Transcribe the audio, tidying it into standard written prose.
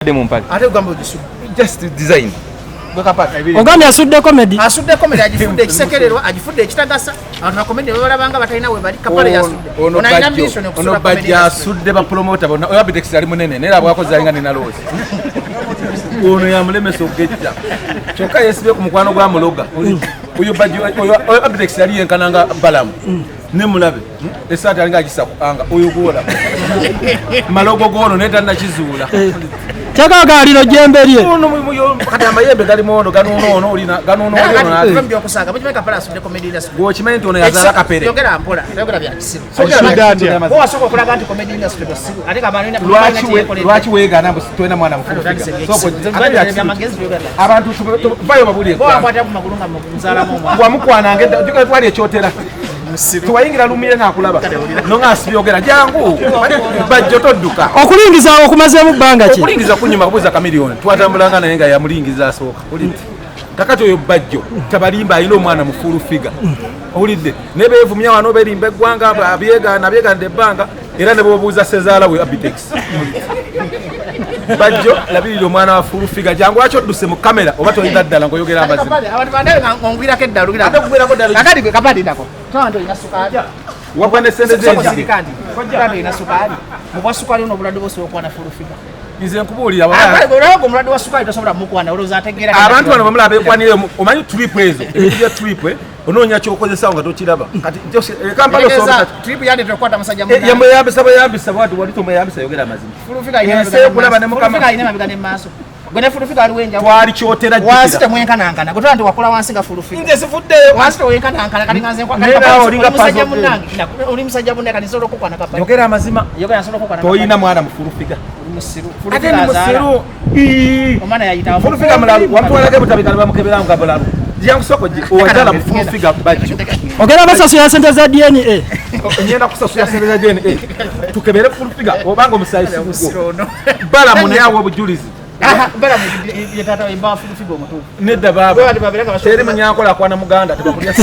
Demo mpaka. Ate ugamba ojisudde. Just design. Ogambye asudde comedy. Asudde comedy agifudde ekisekererwa agifudde ekitagasa. Abantu na comedy balabanga batalina we bali kapale yasudde. Ono ambition okusula comedy. Ono asudde ba promoter bona. Oyo Abitex ali munene nera bwakoze alinga ne nalozi. Ono ya mulemeso ogejja. Kyokka yesibe ku mukwano gwa muloga. Oyo bajjo oyo Abitex ali yenkananga balamu. Ne mulabe. Esata alinga agisa anga oyo gola. Malogo gono neta na kizuula. Chakaga alino jembe lye. Kati amayembe gali mondo ganuno olina ganuno olina na mbyo kusanga bajime kapala asudde comedy industry. Go chimenti ono yazala kapere. Yogera mpola, yogera bya kisiru. Sogera Ko asoko kulaga anti comedy industry basiru. Ate kabana ina lwachi wega nambo twena mwana mfufiga. Soko abantu bayo babuli. Ko akwata ku magulunga mu nzala mu mwa. Kwa mukwana ngenda tuka twali ekyotera. Tuwayingira lumire nakulaba. Nonga asibiyogera jangu. Bajjo todduka. Okulingiza okumaze mu banga ki. Okulingiza kunyuma kubuza kamilioni. Twatambulanga naye nga yamulingiza asooka. Olidde. Kakati oyo bajjo tabalimba ayina omwana mufulu figa. Olidde. Nebevumya wano berimba eggwanga abyega ndebanga era ne bobuuza Sezaala we Abitex. Bajjo labirira omwana wa fulu figa jangu acho dusse mu kamera oba toyinda ddala ngoyogera amazima. Abantu bandale ngongwira ke ddala lugira. Ate kugwira ko ddala. Kakati gwe kapadi ndako. Twanto ina sukali. Wapande sende zenji. Kakati ina sukali. Mubwa sukali ono bulado bose okwana fulu figa. Nze nkubuulira abana mulado wa sukali tosobola mukwana oloza ategeera. Abantu bano bamula abekwanire omanyi trip ezo. Ebyo trip onoonya kyokozesa nga tokiraba. Kati kampala soba trip yande tokwata musajja munna. Yamuyambisa bwatu wali tumuyambisa yogera amazima. Fulu figa ina kulaba ne mukama. Fulu figa ina mabigane maaso. Gwene fulu figa aliwenja. Twali kyotera jikira. Wasite mwenkanankana. Gutwa ndi wakola wansi ga fulu figa. Nze sifudde. Wasite mwenkanankana kali nganze kwa kali. Nena olinga musajja munna. Oli musajja munna kali solo kokwana kapali. Yogera amazima. Yogera solo kokwana. Toyina mwana mu fulu figa. Musiru. Ate ni musiru. Omwana yayita fulu figa mulalu. Wamutwalage butabikala bamukebera nga bulalu. Jangu soko owatala mu fulu figa bajjo. Ogera basasu ya sente za DNA. Nyenda kusasu ya sente za DNA. Tukebere fulu figa obanga omusayisi kugo. Bala munayawo obujulizi. Bala mu yetata imba fulu figa omutu. Nedda baba. Teri munyakola kwana muganda tebakulya.